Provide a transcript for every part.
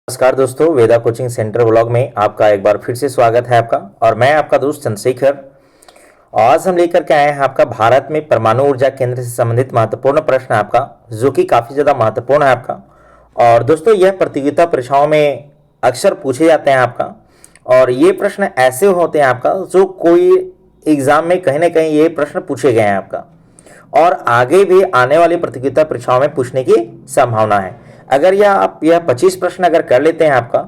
नमस्कार दोस्तों, वेदा coaching centre blog में आपका एक बार फिर से स्वागत है आपका। और मैं आपका दोस्त चंद्रशेखर। आज हम लेकर के आए हैं आपका भारत में परमाणु ऊर्जा केंद्र से संबंधित महत्वपूर्ण प्रश्न आपका, जो कि काफ़ी ज़्यादा महत्वपूर्ण है आपका। और दोस्तों, यह प्रतियोगिता परीक्षाओं में अक्सर पूछे जाते हैं आपका। और ये प्रश्न ऐसे होते हैं आपका जो कोई एग्ज़ाम में कहीं ना कहीं ये प्रश्न पूछे गए हैं आपका, और आगे भी आने वाली प्रतियोगिता परीक्षाओं में पूछने की संभावना है। अगर यह 25 प्रश्न अगर कर लेते हैं आपका,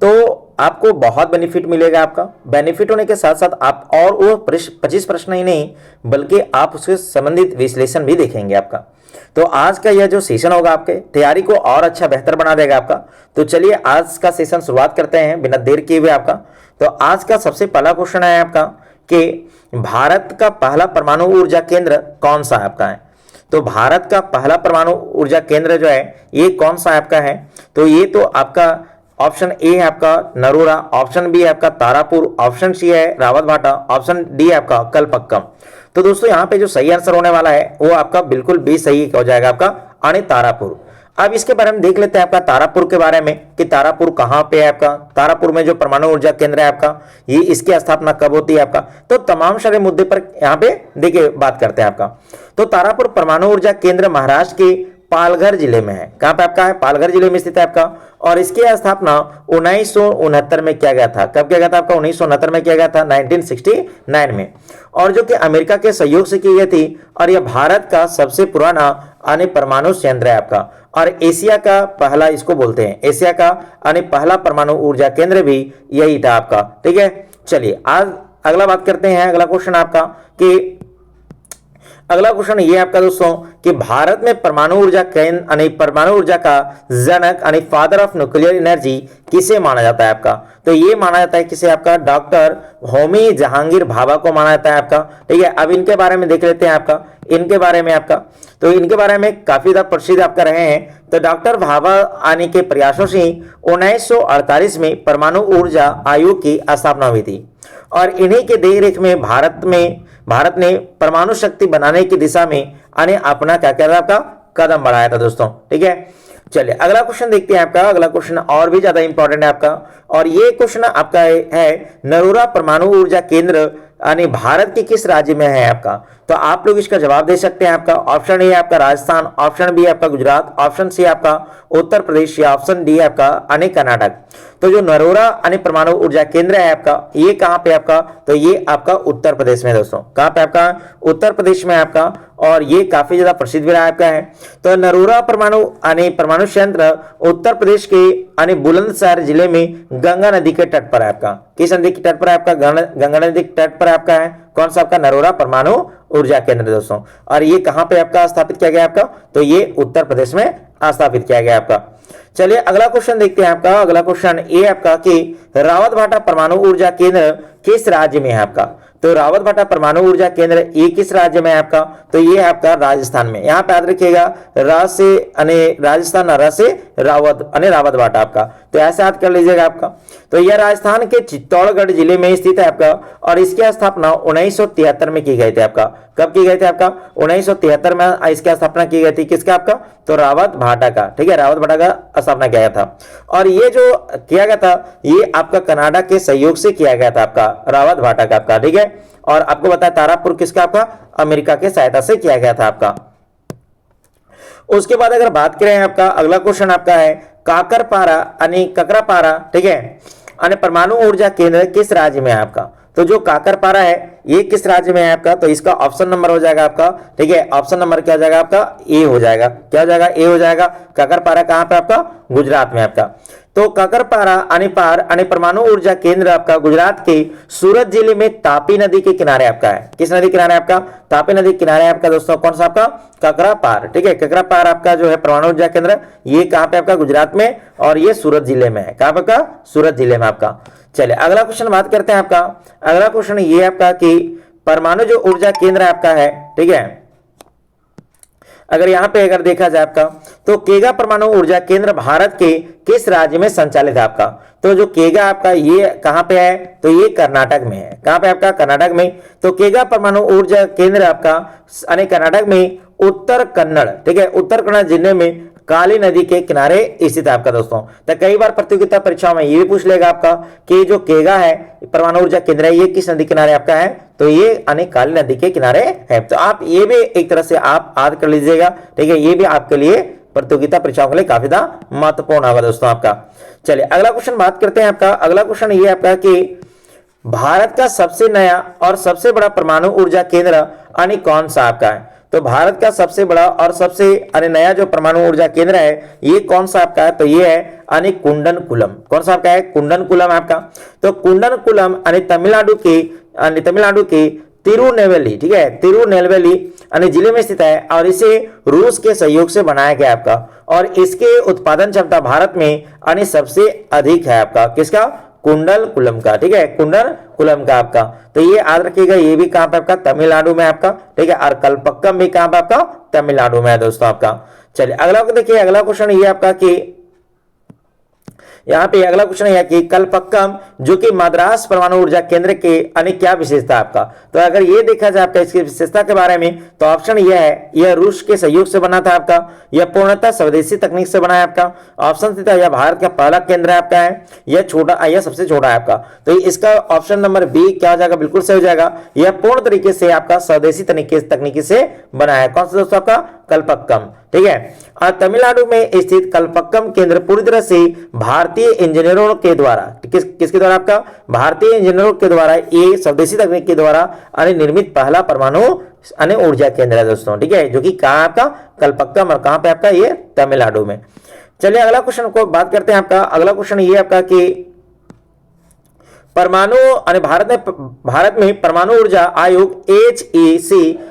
तो आपको बहुत बेनिफिट मिलेगा आपका। बेनिफिट होने के साथ साथ आप और वो 25 प्रश्न ही नहीं, बल्कि आप उससे संबंधित विश्लेषण भी देखेंगे आपका। तो आज का यह जो सेशन होगा आपके तैयारी को और अच्छा बेहतर बना देगा आपका। तो चलिए आज का सेशन शुरुआत करते हैं बिना देर किए हुए आपका। तो आज का सबसे पहला क्वेश्चन है आपका कि भारत का पहला परमाणु ऊर्जा केंद्र कौन सा आपका है। तो भारत का पहला परमाणु ऊर्जा केंद्र जो है ये कौन सा आपका है। तो ये तो आपका ऑप्शन ए है आपका नरोरा, ऑप्शन बी है आपका तारापुर, ऑप्शन सी है रावत भाटा, ऑप्शन डी है आपका कलपक्कम। तो दोस्तों यहाँ पे जो सही आंसर होने वाला है वो आपका बिल्कुल बी सही हो जाएगा आपका, यानी तारापुर। अब इसके बारे में देख लेते हैं आपका तारापुर के बारे में कि तारापुर कहाँ पे है आपका। तारापुर में जो परमाणु ऊर्जा केंद्र है आपका, ये इसकी स्थापना कब होती है आपका। तो तमाम सारे मुद्दे पर यहाँ पे देखिए बात करते हैं आपका। तो तारापुर परमाणु ऊर्जा केंद्र महाराष्ट्र के पालघर जिले में है। कहाँ पे आपका है? पालघर जिले में स्थित है आपका। और इसकी स्थापना 1969 में किया गया था। कब किया गया था आपका? 1969 में किया गया था, 1969 में। और जो कि अमेरिका के सहयोग से की गई थी। और यह भारत का सबसे पुराना यानी परमाणु संयंत्र है आपका। और एशिया का पहला इसको बोलते हैं, एशिया का यानी पहला परमाणु ऊर्जा केंद्र भी यही था आपका। ठीक है, चलिए आज अगला बात करते हैं। अगला क्वेश्चन आपका कि अगला क्वेश्चन ये आपका दोस्तों कि भारत में परमाणु ऊर्जा केंद्र यानी परमाणु ऊर्जा का जनक यानी फादर ऑफ न्यूक्लियर एनर्जी किसे माना जाता है आपका। तो ये माना जाता है किसे आपका? डॉक्टर होमी जहांगीर भाभा को माना जाता है आपका। ठीक है, अब इनके बारे में देख लेते हैं आपका, इनके बारे में आपका। तो इनके बारे में काफी ज्यादा प्रसिद्ध आपका रहे हैं। तो डॉक्टर भाभा आने के प्रयासों से 1948 में परमाणु ऊर्जा आयोग की स्थापना हुई थी। और इन्हीं के देखरेख में भारत ने परमाणु शक्ति बनाने की दिशा में अपना क्या क्या आपका कदम बढ़ाया था दोस्तों। ठीक है, चलिए अगला क्वेश्चन देखते हैं आपका। अगला क्वेश्चन और भी ज्यादा इंपॉर्टेंट है आपका, और ये क्वेश्चन आपका है नरोरा परमाणु ऊर्जा केंद्र यानी भारत के किस राज्य में है आपका। तो आप लोग इसका जवाब दे सकते हैं आपका। ऑप्शन ए है आपका राजस्थान, ऑप्शन बी है आपका गुजरात, ऑप्शन सी आपका उत्तर प्रदेश, या ऑप्शन डी है आपका यानी कर्नाटक। तो जो नरोरा यानी परमाणु ऊर्जा केंद्र है आपका, ये कहाँ पे आपका? तो ये आपका उत्तर प्रदेश में दोस्तों। कहाँ पे आपका? उत्तर प्रदेश में आपका। और ये काफी ज्यादा प्रसिद्ध भी रहा आपका है। तो नरोरा परमाणु यानी परमाणु संयंत्र उत्तर प्रदेश के यानी बुलंदशहर जिले में गंगा नदी के तट पर है आपका। किस नदी के तट पर है आपका? गंगा नदी के तट पर आपका है। कौन सा आपका? नरोरा परमाणु ऊर्जा केंद्र दोस्तों। और ये कहां पे आपका स्थापित किया गया आपका? तो ये उत्तर प्रदेश में स्थापित किया गया आपका। चलिए अगला क्वेश्चन देखते हैं आपका। अगला क्वेश्चन ये आपका कि रावत भाटा परमाणु ऊर्जा केंद्र किस राज्य में है आपका। तो रावत भाटा परमाणु ऊर्जा केंद्र ये किस राज्य में है आपका? तो ये है आपका राजस्थान में। यहाँ पे याद रखिएगा, रा से राजस्थान, र से रावत रावत भाटा आपका। तो ऐसे याद कर लीजिएगा आपका। तो यह राजस्थान के चित्तौड़गढ़ जिले में स्थित है आपका। और इसकी स्थापना 1973 में की गई थी आपका। कब की गई थी आपका? 1973 में इसकी स्थापना की गई थी। किसका आपका? तो रावत भाटा का। ठीक है, रावत भाटा का स्थापना किया गया था। और ये जो किया गया था ये आपका कनाडा के सहयोग से किया गया था आपका, रावत भाटा का आपका। ठीक है, और आपको बताया तारापुर किसका आपका? अमेरिका के सहायता से किया गया था आपका। उसके बाद अगर बात करें आपका अगला क्वेश्चन आपका है काकरपारा यानी ककरापारा। ठीक है, यानी परमाणु ऊर्जा केंद्र किस राज्य में है आपका। तो जो काकरपारा है ये किस राज्य में है आपका? तो इसका ऑप्शन नंबर हो जाएगा आपका। ठीक है, ऑप्शन नंबर क्या हो जाएगा आपका? ए हो जाएगा। क्या हो जाएगा? ए हो जाएगा। काकरपारा कहां पे आपका? गुजरात में आपका। तो काकरपारा यानी परमाणु ऊर्जा केंद्र आपका गुजरात के सूरत जिले में तापी नदी के किनारे आपका है। किस नदी किनारे आपका? तापी नदी किनारे आपका दोस्तों। कौन सा आपका? ककरापार। ठीक है, ककरापार आपका जो है परमाणु ऊर्जा केंद्र ये कहां पे आपका? गुजरात में। और ये सूरत जिले में है। कहां पे आपका? सूरत जिले में आपका। चलिए अगला क्वेश्चन बात करते हैं आपका। अगला क्वेश्चन ये आपका कि परमाणु जो ऊर्जा केंद्र आपका है, ठीक है, अगर यहां पे अगर देखा जाए आपका तो केगा परमाणु ऊर्जा केंद्र भारत के किस राज्य में संचालित है आपका। तो जो केगा आपका ये कहां पे है? तो ये कर्नाटक में है। कहां पे आपका? कर्नाटक में। तो केगा परमाणु ऊर्जा केंद्र आपका कर्नाटक में उत्तर कन्नड़, ठीक है, उत्तर कन्नड़ जिले में काली नदी के किनारे स्थित है आपका दोस्तों। तो कई बार प्रतियोगिता परीक्षाओं में ये भी पूछ लेगा आपका कि जो केगा है परमाणु ऊर्जा केंद्र है, ये किस नदी किनारे आपका है, तो ये काली नदी के किनारे है। तो आप ये भी एक तरह से आप याद कर लीजिएगा, ठीक है। ये भी आपके लिए प्रतियोगिता परीक्षाओं के लिए काफी महत्वपूर्ण होगा दोस्तों आपका। चलिए अगला क्वेश्चन बात करते हैं आपका। अगला क्वेश्चन ये आपका कि भारत का सबसे नया और सबसे बड़ा परमाणु ऊर्जा केंद्र कौन सा आपका है। तो भारत का सबसे बड़ा और सबसे नया जो परमाणु ऊर्जा केंद्र है ये कौन सा आपका है, तो ये है कुंडनकुलम। कौन सा आपका है, कुंडनकुलम आपका। तो कुंडनकुलम तमिलनाडु के तिरुनेलवेली, ठीक है, तिरुनेलवेली जिले में स्थित है और इसे रूस के सहयोग से बनाया गया आपका। और इसके उत्पादन क्षमता भारत में सबसे अधिक है आपका, किसका, कुंडलकुलम का, ठीक है, कुंडलकुलम का आपका। तो ये याद रखिएगा, ये भी कहां पे आपका, तमिलनाडु में आपका, ठीक है। और कल्पक्कम भी कहां पे आपका, तमिलनाडु में है दोस्तों आपका। चलिए अगला देखिए, अगला क्वेश्चन ये आपका कि यहाँ पे अगला क्वेश्चन है कि कल्पक्कम जो कि मद्रास परमाणु ऊर्जा केंद्र के क्या विशेषता है आपका। तो अगर ये देखा जाए आपका इसकी विशेषता के बारे में, तो ऑप्शन ये है, यह रूस के सहयोग से बना था आपका, यह पूर्णतः स्वदेशी तकनीक से बना है आपका। ऑप्शन सी था, यह भारत का पहला केंद्र है आपका है, यह सबसे छोटा है आपका। तो इसका ऑप्शन नंबर बी क्या हो जाएगा, बिल्कुल सही हो जाएगा। यह पूर्ण तरीके से आपका स्वदेशी तकनीकी से बना है। कौन सा दोस्तों आपका, कल्पक्कम, ठीक है। और तमिलनाडु में स्थित कल्पक्कम केंद्र पूरी तरह से भारतीय इंजीनियरों के द्वारा, किसके द्वारा आपका, भारतीय इंजीनियरों के द्वारा ये स्वदेशी तकनीक के द्वारा निर्मित पहला परमाणु ऊर्जा केंद्र है दोस्तों, ठीक है, जो कि कहां आपका, कल्पक्कम, और कहां पे आपका, ये तमिलनाडु में। चलिए अगला क्वेश्चन को बात करते हैं आपका। अगला क्वेश्चन ये आपका कि भारत में परमाणु ऊर्जा आयोग HEC,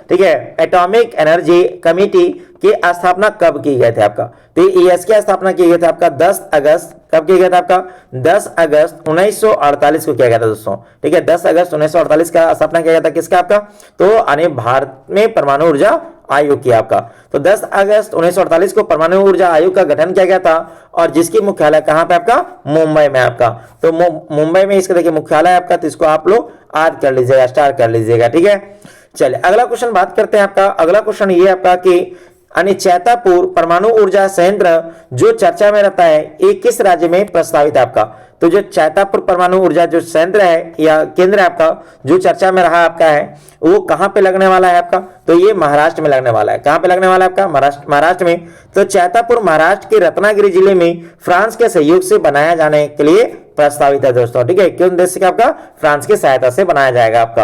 ठीक है, एटॉमिक एनर्जी कमेटी की स्थापना कब की गई थी आपका। तो ES की स्थापना की गई थी आपका 10 अगस्त, कब किया गया था आपका, 10 अगस्त 1948 को किया गया था दोस्तों, ठीक है। 10 अगस्त 1948 का स्थापना किया गया था, किसका आपका, तो भारत में परमाणु ऊर्जा आयोग की आपका। तो 10 अगस्त 1948 को परमाणु ऊर्जा आयोग का गठन किया गया था और जिसकी मुख्यालय कहां पे आपका, मुंबई में आपका। तो मुंबई में इसका देखिए मुख्यालय आपका, तो इसको आप लोग याद कर लीजिएगा, स्टार कर लीजिएगा, ठीक है। चलिए अगला क्वेश्चन बात करते हैं आपका। अगला क्वेश्चन ये आपका कि चैतापुर परमाणु ऊर्जा संयंत्र जो चर्चा में रहता है ये किस राज्य में प्रस्तावित है आपका। तो जो चैतापुर परमाणु ऊर्जा जो संयंत्र है या केंद्र है आपका, जो चर्चा में रहा आपका है, वो कहां पे लगने वाला है आपका, तो ये महाराष्ट्र में लगने वाला है। कहां पे लगने वाला है आपका, महाराष्ट्र में। तो चैतापुर महाराष्ट्र के रत्नागिरी जिले में फ्रांस के सहयोग से बनाया जाने के लिए प्रस्तावित है दोस्तों, ठीक है। किस देश से आपका, फ्रांस की सहायता से बनाया जाएगा आपका।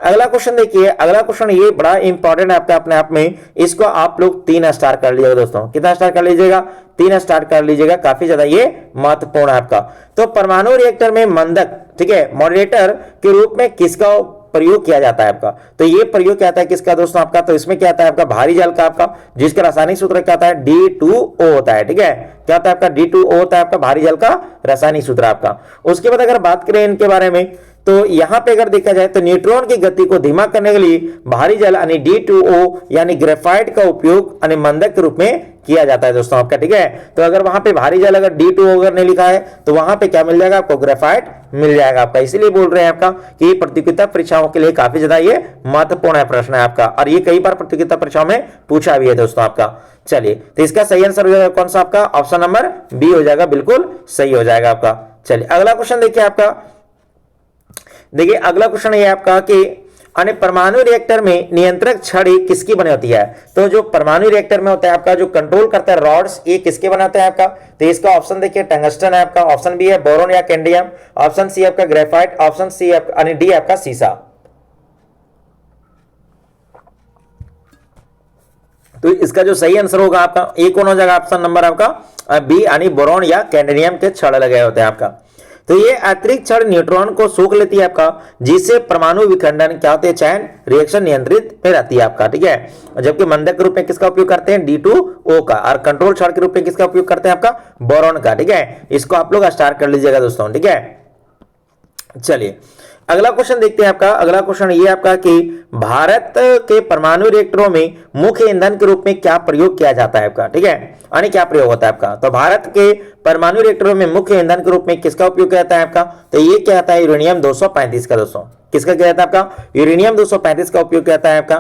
अगला क्वेश्चन देखिए, अगला क्वेश्चन ये बड़ा इंपॉर्टेंट है आपका अपने आप में, इसको आप लोग 3 स्टार कर लीजिएगा दोस्तों। कितना स्टार कर लीजिएगा, 3 स्टार कर लीजिएगा, काफी ज्यादा ये महत्वपूर्ण है आपका। तो परमाणु रिएक्टर में मंदक, ठीक है, मॉडरेटर के रूप में किसका प्रयोग किया जाता है आपका। तो ये प्रयोग क्या आता है किसका दोस्तों आपका, तो इसमें क्या आता है आपका, भारी जल का आपका, जिसका रासायनिक सूत्र क्या होता है, D2O होता है, ठीक है। क्या होता है आपका, D2O होता है आपका, भारी जल का रासायनिक सूत्र आपका। उसके बाद अगर बात करें इनके बारे में, तो यहां पे अगर देखा जाए तो न्यूट्रॉन की गति को धीमा करने के लिए भारी जल D2O यानी ग्रेफाइट का उपयोग मंदक के रूप में किया जाता है दोस्तों आपका, ठीक है। तो अगर वहां पे भारी जल अगर D2O अगर नहीं लिखा है तो वहां पे क्या मिल जाएगा आपको, ग्रेफाइट मिल जाएगा आपका। इसीलिए बोल रहे हैं आपका कि ये प्रतियोगिता परीक्षाओं के लिए काफी ज्यादा ये महत्वपूर्ण है प्रश्न है आपका, और ये कई बार प्रतियोगिता परीक्षाओं में पूछा भी है दोस्तों आपका। चलिए तो इसका सही आंसर हो जाएगा कौन सा आपका, ऑप्शन नंबर बी हो जाएगा, बिल्कुल सही हो जाएगा आपका। चलिए अगला क्वेश्चन देखिए आपका, देखिए अगला क्वेश्चन ये आपका कि परमाणु रिएक्टर में नियंत्रक छड़ी किसकी बनी होती है। तो जो परमाणु रिएक्टर में होता है आपका, जो कंट्रोल करता है रॉड्स, ये किसके बनाते हैं आपका। तो इसका ऑप्शन देखिए टंगस्टन है आपका, ऑप्शन बी है बोरोन या कैंडियम, ऑप्शन सी आपका ग्रेफाइट, ऑप्शन सी यानी डी आपका सीसा। तो इसका जो सही आंसर होगा आपका ए कौन हो जाएगा, ऑप्शन नंबर आपका बी यानी बोरोन या कैंडियम के छड़ लगे होते हैं आपका। तो ये अतिरिक्त छड़ न्यूट्रॉन को सोख लेती है आपका, जिससे परमाणु विखंडन क्या होते हैं, चैन रिएक्शन नियंत्रित में रहती है आपका, ठीक है। जबकि मंदक के रूप में किसका उपयोग करते हैं, D2O का, और कंट्रोल छड़ के रूप में किसका उपयोग करते हैं आपका, बोरॉन का, ठीक है। इसको आप लोग स्टार कर लीजिएगा दोस्तों, ठीक है। चलिए अगला क्वेश्चन देखते हैं आपका। अगला क्वेश्चन ये आपका कि भारत के परमाणु रिएक्टरों में मुख्य ईंधन के रूप में क्या प्रयोग किया जाता है आपका, ठीक है, यानी क्या प्रयोग होता है आपका। तो भारत के परमाणु रिएक्टरों में मुख्य ईंधन के रूप में किसका उपयोग किया जाता है आपका, तो ये क्या आता है, यूरेनियम 235 का दोस्तों। किसका क्या जाता है आपका, यूरेनियम 235 का उपयोग किया जाता है आपका।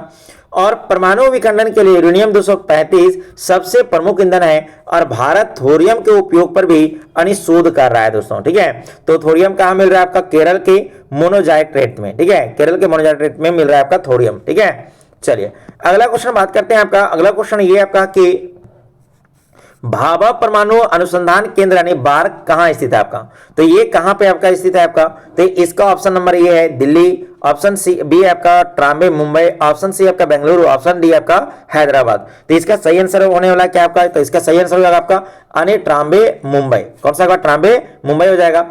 और परमाणु विखंडन के लिए यूरेनियम 235 सबसे प्रमुख ईंधन है और भारत थोरियम के उपयोग पर भी शोध कर रहा है दोस्तों। ठीक है, तो थोरियम कहां मिल रहा है आपका? केरल के मोनोजाइट रेत में। ठीक है, केरल के मोनोजाइट रेत में मिल रहा है आपका थोरियम। ठीक है, चलिए अगला क्वेश्चन बात करते हैं आपका। अगला क्वेश्चन ये आपका कि भाभा परमाणु अनुसंधान केंद्र यानी बार्क कहां स्थित है आपका? तो ये कहां पे आपका स्थित है आपका? तो इसका ऑप्शन नंबर ये है दिल्ली, ऑप्शन सी बी आपका ट्राम्बे मुंबई, ऑप्शन सी आपका बेंगलुरु, ऑप्शन डी आपका हैदराबाद। तो इसका सही आंसर होने वाला क्या आपका? तो इसका सही आंसर हो जाएगा आपका ट्राम्बे मुंबई। कौन सा? ट्राम्बे मुंबई हो जाएगा।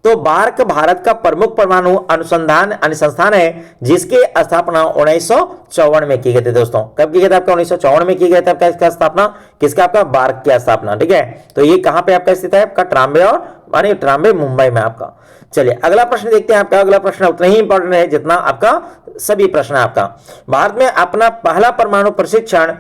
तो बार्क भारत का प्रमुख परमाणु अनुसंधान संस्थान है जिसकी स्थापना 1954 में की गई थी दोस्तों। कब की गई थी आपका? 1954 में की गई थी आपका इसका स्थापना। किसका? आपका बार्क की स्थापना। ठीक है, तो ये कहां पे आपका स्थित है? आपका ट्राम्बे और ट्राम्बे मुंबई में आपका। चलिए अगला प्रश्न देखते हैं आपका। अगला प्रश्न उतना ही इंपॉर्टेंट है जितना आपका सभी प्रश्न है आपका। भारत में अपना पहला परमाणु प्रशिक्षण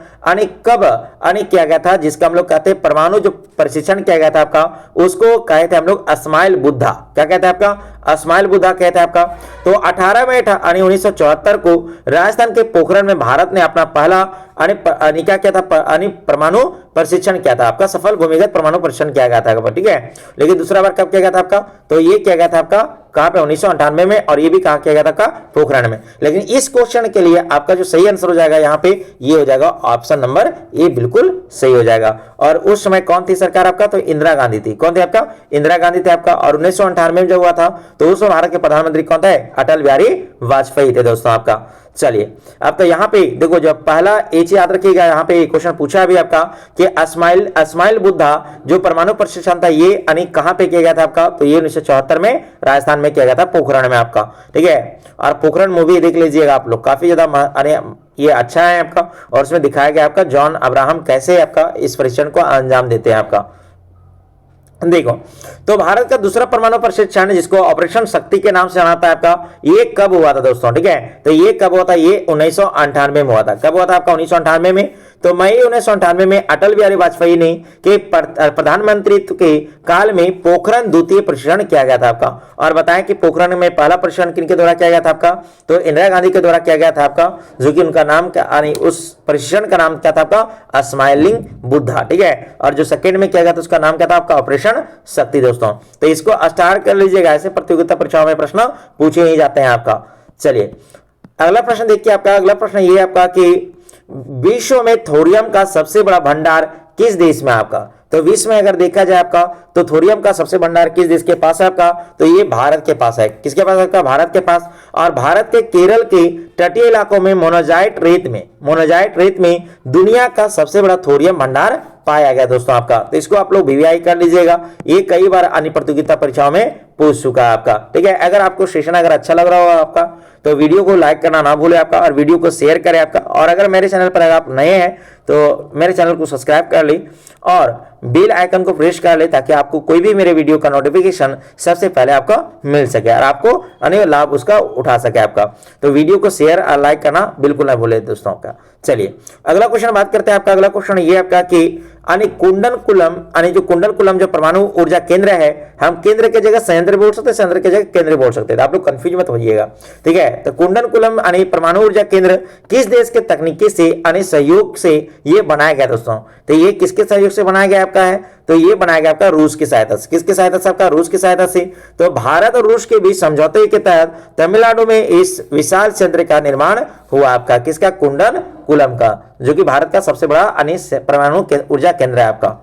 कब किया गया था? जिसका हम लोग कहते हैं परमाणु जो प्रशिक्षण किया गया था आपका, उसको कहते हैं हम लोग स्माइल बुद्धा। क्या कहते हैं आपका? स्माइल बुद्धा कहते हैं आपका। तो 18 मई 1974 को राजस्थान के पोखरण में भारत ने अपना पहला क्या किया था? परमाणु प्रशिक्षण किया था आपका। सफल भूमिगत परमाणु प्रशिक्षण किया गया था। ठीक है, लेकिन दूसरा बार कब किया गया था आपका? तो ये किया गया था आपका कहां पे? 1998 में, और ये भी कहां किया गया था आपका? पोखरण में। लेकिन इस क्वेश्चन के लिए आपका जो सही आंसर हो जाएगा यहाँ पे, ये हो जाएगा ऑप्शन नंबर ए, बिल्कुल सही हो जाएगा। और उस समय कौन थी सरकार आपका? तो इंदिरा गांधी थी। कौन थे आपका? इंदिरा गांधी थे आपका। और 1998 में जब हुआ था तो उस भारत के प्रधानमंत्री कौन थे? अटल बिहारी वाजपेयी थे दोस्तों आपका। चलिए अब तो यहाँ पे देखो, जब पहला एक याद रखिएगा, यहाँ पे क्वेश्चन पूछा अभी आपका कि स्माइल बुद्धा जो परमाणु प्रशिक्षण था ये कहां पे किया गया था आपका? तो ये 1974 में राजस्थान में किया गया था, पोखरण में आपका। ठीक है, और पोखरण मूवी देख लीजिएगा आप लोग, काफी ज्यादा ये अच्छा है आपका। और उसमें दिखाया गया आपका जॉन अब्राहम कैसे आपका इस प्रशिक्षण को अंजाम देते हैं आपका। देखो, तो भारत का दूसरा परमाणु प्रशिक्षण जिसको ऑपरेशन शक्ति के नाम से जाना जाता है आपका, ये कब हुआ था दोस्तों? ठीक है, तो ये कब हुआ था? ये 1998 में हुआ था। कब हुआ था आपका? 1998 में। तो मई 1998 में अटल बिहारी वाजपेयी ने के प्रधानमंत्रित्व के काल में पोखरण द्वितीय प्रशिक्षण किया गया था आपका। और बताएं कि पोखरण में पहला प्रशिक्षण किनके द्वारा किया गया था आपका? तो इंदिरा गांधी के द्वारा किया गया था आपका, जो कि उनका नाम उस प्रशिक्षण का नाम क्या था आपका? स्माइलिंग बुद्धा। ठीक है, और जो सेकंड में किया गया था उसका नाम क्या था आपका? ऑपरेशन शक्ति दोस्तों। तो इसको स्टार कर लीजिएगा, ऐसे प्रतियोगिता परीक्षाओं में प्रश्न पूछे ही जाते हैं आपका। चलिए अगला प्रश्न देखिए आपका। अगला प्रश्न ये आपका कि विश्व में थोरियम का सबसे बड़ा भंडार किस देश में आपका? तो विश्व में अगर देखा जाए आपका तो थोरियम का सबसे भंडार किस देश के पास है आपका? तो ये भारत के पास है। किसके पास है आपका? भारत के पास। और भारत के केरल के तटीय इलाकों में मोनोजाइट रेत में दुनिया का सबसे बड़ा थोरियम भंडार पाया गया दोस्तों आपका। तो इसको आप लोग वीवीआई कर लीजिएगा, ये कई बार अन्य प्रतियोगिता परीक्षाओं में पूछ चुका है आपका। ठीक है, अगर आपको सेशन अगर अच्छा लग रहा हो आपका तो वीडियो को लाइक करना ना भूले आपका, और वीडियो को शेयर करें आपका। और अगर मेरे चैनल पर अगर आप नए हैं तो मेरे चैनल को सब्सक्राइब कर ले और बेल आइकन को प्रेस कर ले, ताकि आपको कोई भी मेरे वीडियो का नोटिफिकेशन सबसे पहले आपको मिल सके और आपको अनेक लाभ उसका उठा सके आपका। तो वीडियो को शेयर और लाइक करना बिल्कुल ना भूले दोस्तों का। चलिए अगला क्वेश्चन बात करते हैं आपका। अगला क्वेश्चन ये आपका कि कुंडलकुलम जो परमाणु ऊर्जा केंद्र है, हम केंद्र की जगह संयंत्र बोल सकते हैं, संयंत्र की जगह केंद्र बोल सकते हैं, आप लोग कंफ्यूज मत होइएगा। ठीक है, तो कुंडलकुलम परमाणु ऊर्जा केंद्र किस देश के तकनीकी से सहयोग से ये बनाया गया दोस्तों? तो ये किसके सहयोग से बनाया गया आपका है? तो ये बनाया गया आपका रूस की सहायता से। किसकी सहायता से आपका? रूस की सहायता से। तो भारत और रूस के बीच समझौते के तहत तमिलनाडु में इस विशाल संयंत्र का निर्माण हुआ आपका। किसका? कुंडलकुलम का, जो कि भारत का सबसे बड़ा परमाणु ऊर्जा केंद्र है आपका।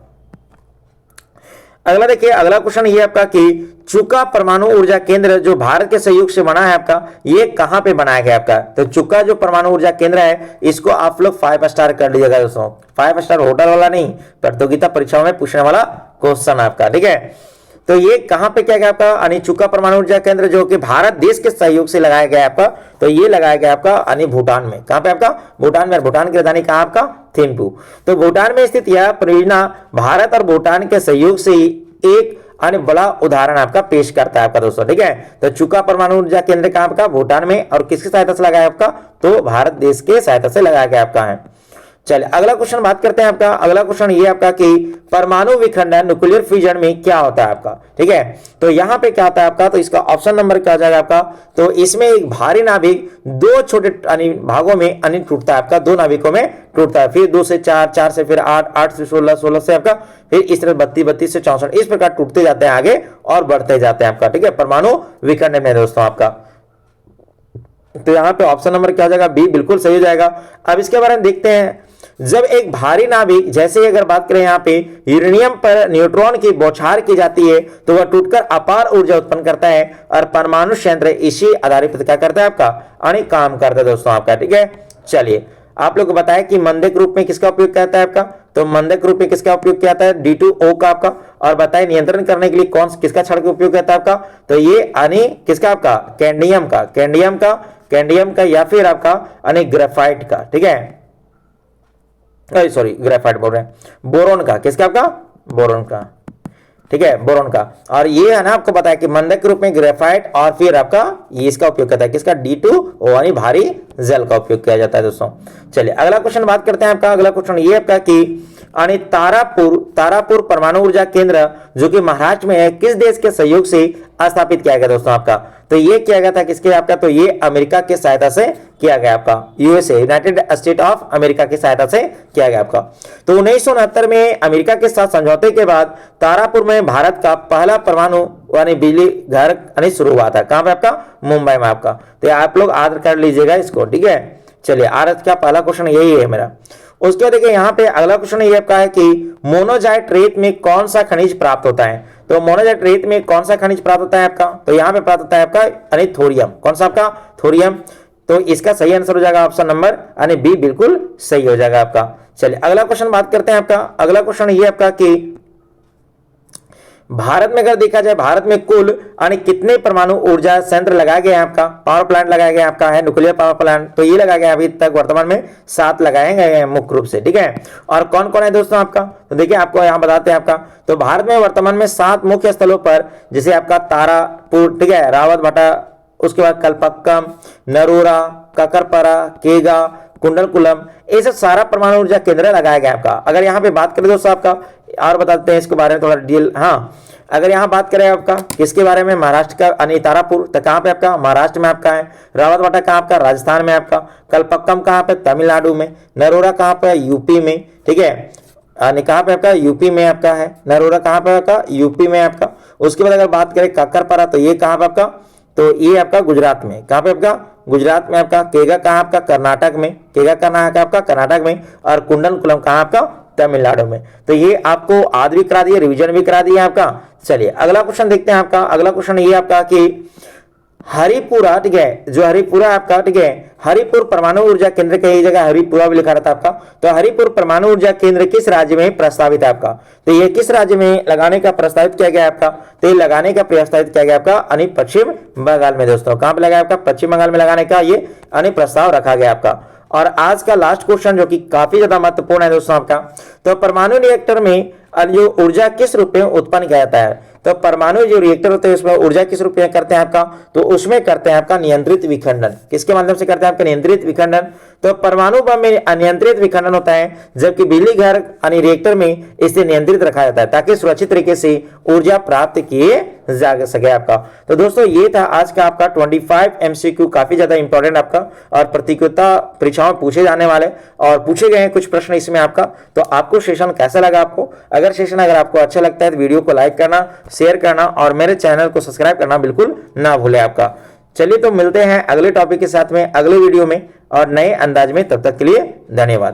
अगला देखिए, अगला क्वेश्चन ये आपका कि चुका परमाणु ऊर्जा केंद्र जो भारत के सहयोग से बना है आपका, ये कहां पे बनाया गया आपका? तो चुका जो परमाणु ऊर्जा केंद्र है, इसको आप लोग 5 स्टार कर लीजिएगा दोस्तों। 5 स्टार होटल वाला नहीं, प्रतियोगिता परीक्षाओं में पूछने वाला क्वेश्चन आपका। ठीक है, तो ये कहां पे किया गया आपका? चुका परमाणु ऊर्जा केंद्र जो कि भारत देश के सहयोग से लगाया गया आपका, तो ये लगाया गया आपका भूटान में। कहां पे आपका? भूटान में। भूटान की राजधानी कहां आपका? थिम्पू। तो भूटान में स्थित यह परियोजना भारत और भूटान के सहयोग से एक बड़ा उदाहरण आपका पेश करता है आपका दोस्तों। ठीक है, तो चुका परमाणु ऊर्जा केंद्र कहां आपका? भूटान में। और किसकी सहायता से लगाया आपका? तो भारत देश के सहायता से लगाया गया आपका है। चलिए अगला क्वेश्चन बात करते हैं आपका। अगला क्वेश्चन ये आपका कि परमाणु विखंडन न्यूक्लियर फ्यूजन में क्या होता है आपका, ठीक है। तो यहां पे क्या होता है आपका, तो इसका ऑप्शन नंबर क्या हो जाएगा आपका, तो इसमें एक भारी नाभिक दो छोटे भागों में टूटता है आपका, दो नाभिकों में टूटता है, फिर 2 से 4, 4 से फिर 8, 8 से 16, 16 से आपका फिर इस तरह 32, 32 से 64 इस प्रकार टूटते जाते हैं आगे और बढ़ते जाते हैं आपका, ठीक है, परमाणु विखंडन में दोस्तों आपका। तो यहां पे ऑप्शन नंबर क्या हो जाएगा, बी बिल्कुल सही हो जाएगा। अब इसके बारे में देखते हैं, जब एक भारी नाभिक जैसे अगर बात करें यहां पे यूरेनियम पर न्यूट्रॉन की बौछार की जाती है तो वह टूटकर अपार ऊर्जा उत्पन्न करता है और परमाणु संयंत्र इसी आधारित क्या करता है आपका अनेक काम करता है दोस्तों आपका, ठीक है। चलिए आप लोग को बताया कि मंदक रूप में किसका उपयोग करता है आपका, तो मंदक रूप में किसका उपयोग किया जाता है, D2O का आपका। और बताए नियंत्रण करने के लिए कौन किसका क्षण का उपयोग करता है आपका, तो ये अने किसका आपका कैंडियम का या फिर आपका अने ग्रेफाइट का, ठीक है, सॉरी ग्रेफाइट बोल रहे हैं, बोरोन का, किसका आपका बोरोन का, ठीक है, बोरोन का। और ये है ना आपको पता है कि मंदक के रूप में ग्रेफाइट और फिर आपका ये इसका उपयोग करता है किसका D2O यानी भारी जल का उपयोग किया जाता है दोस्तों। चलिए अगला क्वेश्चन बात करते हैं आपका। अगला क्वेश्चन ये आपका कि तारापुर परमाणु ऊर्जा केंद्र जो कि महाराष्ट्र में है किस देश के सहयोग से स्थापित किया गया दोस्तों आपका, तो ये किया गया था किसके आपका, तो ये अमेरिका के सहायता से किया गया आपका, USA United state of America की सहायता से किया गया आपका। तो 1969 में अमेरिका के साथ समझौते के बाद तारापुर में भारत का पहला परमाणु यानी बिजली घर शुरू हुआ था, कहां पे आपका, मुंबई में आपका। तो आप लोग याद कर लीजिएगा इसको, ठीक है। चलिए आज का पहला क्वेश्चन यही है मेरा। उसके बाद देखिए यहाँ पे अगला क्वेश्चन ये आपका है कि मोनोजाइट रेत में कौन सा खनिज प्राप्त होता है, तो मोनोजाइट रेत में कौन सा खनिज प्राप्त होता है आपका, तो यहाँ पे प्राप्त होता है आपका थोरियम, कौन सा आपका थोरियम। तो इसका सही आंसर हो जाएगा ऑप्शन नंबर यानी बी बिल्कुल सही हो जाएगा आपका। चलिए अगला क्वेश्चन बात करते हैं आपका। अगला क्वेश्चन ये आपका कि भारत में अगर देखा जाए भारत में कुल कितने परमाणु ऊर्जा संयंत्र लगाए गए हैं आपका, पावर प्लांट लगाया गया आपका है न्यूक्लियर पावर प्लांट, तो ये लगाया गया अभी तक वर्तमान में 7 लगाए गए हैं मुख्य रूप से, ठीक है। और कौन कौन है दोस्तों आपका, तो देखिए आपको यहाँ बताते हैं आपका, तो भारत में वर्तमान में 7 मुख्य स्थलों पर जैसे आपका तारापुर, ठीक है, रावत भाटा, उसके बाद कलपक्कम, नरोरा, ककरपरा, केगा, कुंडलकुलम, ये सब सारा परमाणु ऊर्जा केंद्र लगाया गया आपका। अगर यहाँ पे बात करें दोस्तों आपका और बताते हैं इसके बारे में थोड़ा डिटेल, हाँ अगर यहाँ बात करें आपका किसके बारे में, महाराष्ट्र का तारापुर तो कहाँ पे आपका महाराष्ट्र में आपका है, रावतभाटा कहाँ आपका राजस्थान में आपका, कलपक्कम कहाँ पे तमिलनाडु में, नरोरा कहाँ पे यूपी में, ठीक है, कहाँ पे आपका यूपी में आपका है, नरोरा कहाँ पे आपका यूपी में आपका। उसके बाद अगर बात करें काकरपारा तो ये कहाँ पे आपका, तो ये आपका गुजरात में, कहाँ पे आपका गुजरात में आपका, केगा कहाँ आपका कर्नाटक में, केगा कहाँ आपका कर्नाटक में, और कुंडलकुलम कहाँ आपका तमिलनाडु में। तो ये आपको याद भी करा दिए, रिवीजन भी करा दिया आपका। चलिए अगला क्वेश्चन देखते हैं आपका। अगला क्वेश्चन ये आपका कि हरिपुरा, ठीक है, जो हरिपुरा आपका, ठीक है, हरिपुर परमाणु ऊर्जा केंद्र कई जगह हरिपुरा भी लिखा रहता है आपका, तो हरिपुर परमाणु ऊर्जा केंद्र किस राज्य में प्रस्तावित है आपका, तो ये किस राज्य में लगाने का प्रस्तावित किया गया आपका, तो ये लगाने का प्रस्तावित किया गया आपका पश्चिम बंगाल में दोस्तों। कहां पे लगाया आपका, पश्चिम बंगाल में लगाने का ये प्रस्ताव रखा गया आपका। और आज का लास्ट क्वेश्चन जो कि काफी ज्यादा महत्वपूर्ण है दोस्तों आपका, तो परमाणु रिएक्टर में जो ऊर्जा किस रूप में उत्पन्न किया जाता है, तो परमाणु जो रिएक्टर होते हैं उसमें ऊर्जा किस रूप में करते हैं आपका, तो उसमें करते हैं आपका नियंत्रित विखंडन। किसके माध्यम से करते हैं आपका नियंत्रित विखंडन, तो परमाणु बम में अनियंत्रित विखंडन होता है, जबकि बिजली घर यानी रिएक्टर में इसे नियंत्रित रखा जाता है ताकि सुरक्षित तरीके से ऊर्जा प्राप्त किए जा सके आपका। तो दोस्तों ये था आज का आपका 25 MCQ, काफी ज्यादा इंपॉर्टेंट आपका और प्रतियोगिता परीक्षाओं में पूछे जाने वाले और पूछे गए हैं कुछ प्रश्न इसमें आपका। तो आपको सेशन कैसा लगा आपको, अगर आपको अच्छा लगता है तो वीडियो को लाइक करना, शेयर करना और मेरे चैनल को सब्सक्राइब करना बिल्कुल ना भूले आपका। चलिए तो मिलते हैं अगले टॉपिक के साथ में अगले वीडियो में और नए अंदाज में, तब तक के लिए धन्यवाद।